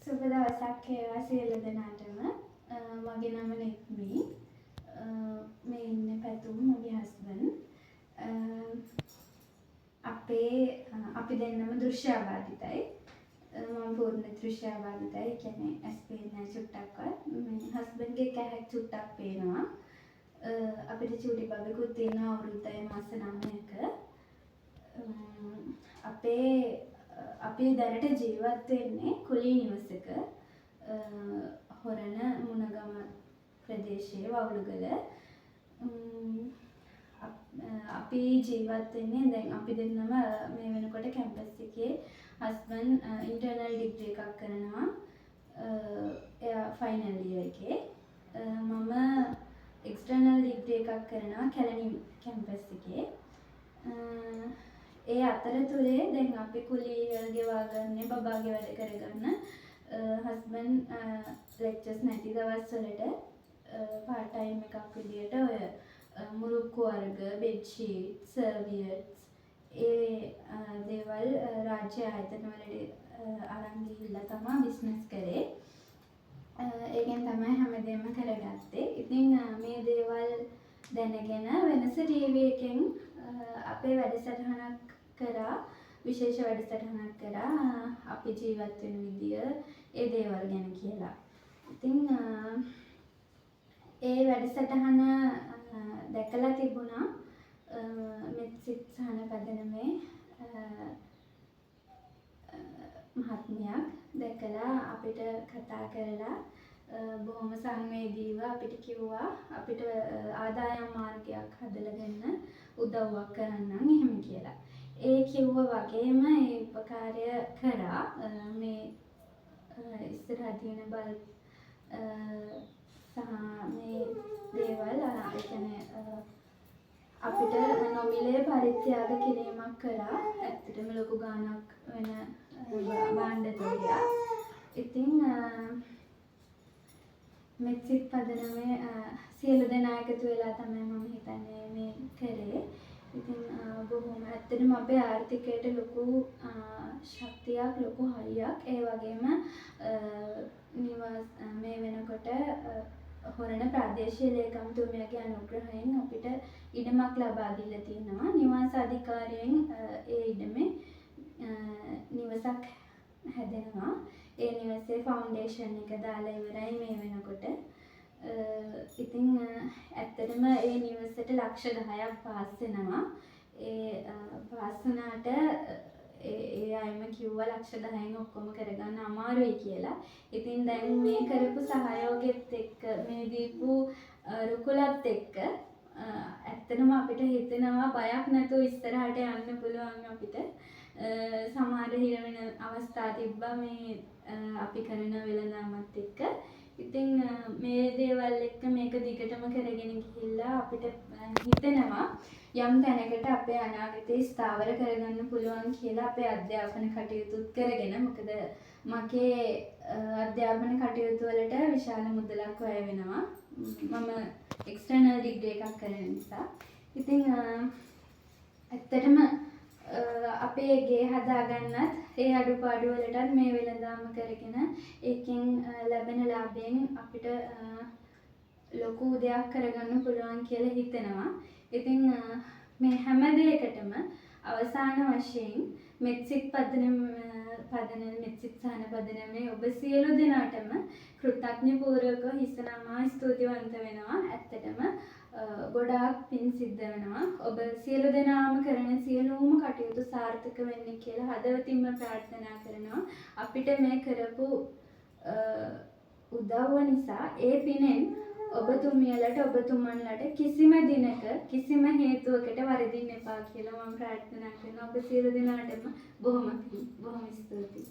සුබ දවසක් වේවා සියලු දෙනාටම. මගේ නම නෙත්මී. මේ ඉන්නේ පැතුම් මගේ හස්බන්ඩ්. අපි දෙන්නම දෘශ්‍යාබාධිතයි. මම පූර්ණ දෘශ්‍යාබාධිතයි. ඒ කියන්නේ ඇස් පේන්නේ නැහැ චුට්ටක්වත්. මේ හස්බන්ඩ්ගේ කැහැක් චුට්ටක් පේනවා. අපිට චූටි බබෙකුත් තියෙනවා අවුරුද්දයි මාස 9ක. අපි දැනට ජීවත් වෙන්නේ කුලී නිවසක හොරණ මුණගම ප්‍රදේශයේ වවුළුගල. අපි ජීවත් වෙන්නේ දැන් අපි දෙන්නම මේ වෙනකොට කැම්පස් එකේ හස්බන්ඩ් ඉන්ටර්නල් ඩිග්‍රී එකක් කරනවා. එයා ෆයිනල් ඉයර් එකේ. මම එක්ස්ටර්නල් ඩිග්‍රී එකක් කරනවා කැලණි කැම්පස් එකේ. ඒ අතරතුරේ දැන් අපි කුලී ගෙවා ගන්න බබාගේ වැඩ කරගන්න හස්බන්ඩ් ලෙක්චර්ස් නැති දවස්වලට පාර්ට් ටයිම් එකක් විදියට ඔය මුරුක්කු වර්ග, බෙඩ් ෂීට්, සර්වියට්ස් ඒ දේවල් රාජ්‍ය ආයතන වලට අරන් ගිහිල්ලා තමයි බිස්නස් කරේ. ඒකෙන් තමයි හැමදේම කරගත්තේ. ඉතින් මේ දේවල් දැනගෙන වෙනස ටීවී එකෙන් අපේ වැඩසටහනක් කරා, විශේෂ වැඩසටහනක් කරා අපි ජීවත් වෙන විදිය ඒ දේවල් ගැන කියලා. ඉතින් ඒ වැඩසටහන දැකලා තිබුණා මෙත්සිත් සහන පදනමේ මහත්මියක් දැකලා අපිට කතා කරලා බොහොම සංවේදීව අපිට කිව්වා අපිට ආදායම් මාර්ගයක් හදලා දෙන්න උදව්වක් කරන්නම් එහෙම කියලා. ඒ කිව්ව වගේම ඒ උපකාරය කරා මේ ඉස්සරහ තියෙන බල්බ් සහ මේ දේවල් අපිට නොමිලේ පරිත්‍යාග කිරීමක් කරා. ඇත්තටම ලොකු ගාණක් වෙන භාණ්ඩතොගයක්. ඉතින් මෙත්සිත් පදනමේ සියලු දෙනා එකතු වෙලා තමයි මම හිතන්නේ මේ කරේ. ඉතින් බොහොම ඇත්තටම අපේ ආර්ථිකයට ලොකු ශක්තියක්, ලොකු හයියක්. ඒ වගේම මේ වෙනකොට හොරණ ප්‍රාදේශීය ලේකම්තුමියගේ අනුග්‍රහයෙන් අපිට ඉඩමක් ලබා දීලා තියෙනවා. නිවාස අධිකාරියෙන් ඒ ඉඩමේ නිවසක් හැදෙනවා. ඒ නිවසේ ෆවුන්ඩේෂන් එක දාලා ඉවරයි මේ වෙනකොට. ඉතින් ඇත්තටම ඒ නිවසට ලක්ෂ 10ක් පාස් වෙනවා. ඒ පාස් වුණාට ඒ අයම කිව්වා ලක්ෂ 10න් ඔක්කොම කරගන්න අමාරුයි කියලා. ඉතින් දැන් මේ කරපු සහයෝගෙත් එක්ක මේ දීපු රුකුලත් එක්ක ඇත්තටම අපිට හිතෙනවා බයක් නැතුව ඉස්සරහට යන්න පුළුවන් අපිට. සමහර හිර වෙන අවස්ථා තිබ්බා මේ අපි කරන වෙළඳාමත් එක්ක. ඉතින් මේ දේවල් එක්ක මේක දිගටම කරගෙන ගිහිල්ලා අපිට හිතෙනවා යම් තැනකට අපේ අනාගතේ ස්ථාවර කරගන්න පුළුවන් කියලා අපේ අධ්‍යාපන කටයුතුත් කරගෙන. මොකද මගේ අධ්‍යාපන කටයුතු වලට විශාල මුදලක් වැය වෙනවා. මම එක්ස්ටර්නල් ඩිග්‍රී එකක් කරන නිසා. ඉතින් ඇත්තටම අපේ ගේ හදාගන්නත් ඒ අඩුපාඩු වලටත් මේ වෙළඳාම කරගෙන ඒකෙන් ලැබෙන ලාභයෙන් අපිට ලොකු දෙයක් කරගන්න පුළුවන් කියලා හිතෙනවා. ඉතින් මේ හැම දෙයකටම අවසාන වශයෙන් මෙත්සිත් මෙත්සිත් සහන පදනමේ ඔබ සියලු දෙනාටම කෘතඥපූර්වකව හිස නමා ස්තුතිවන්ත වෙනවා. ඇත්තටම ගොඩාක් පින් සිද්ධ වෙනවා. ඔබ සියලු දෙනාම කරන සියලුම කටයුතු සාර්ථක වෙන්න කියලා හදවතින්ම ප්‍රාර්ථනා කරනවා. අපිට මේ කරපු උදව්ව නිසා ඒ පිනෙන් ඔබතුමියලට ඔබතුමන්ලට කිසිම දිනක කිසිම හේතුවකට වරදින්න එපා කියලා මම ප්‍රාර්ථනා කරනවා. ඔබ සියලු දෙනාටම බොහොම ස්තුතියි.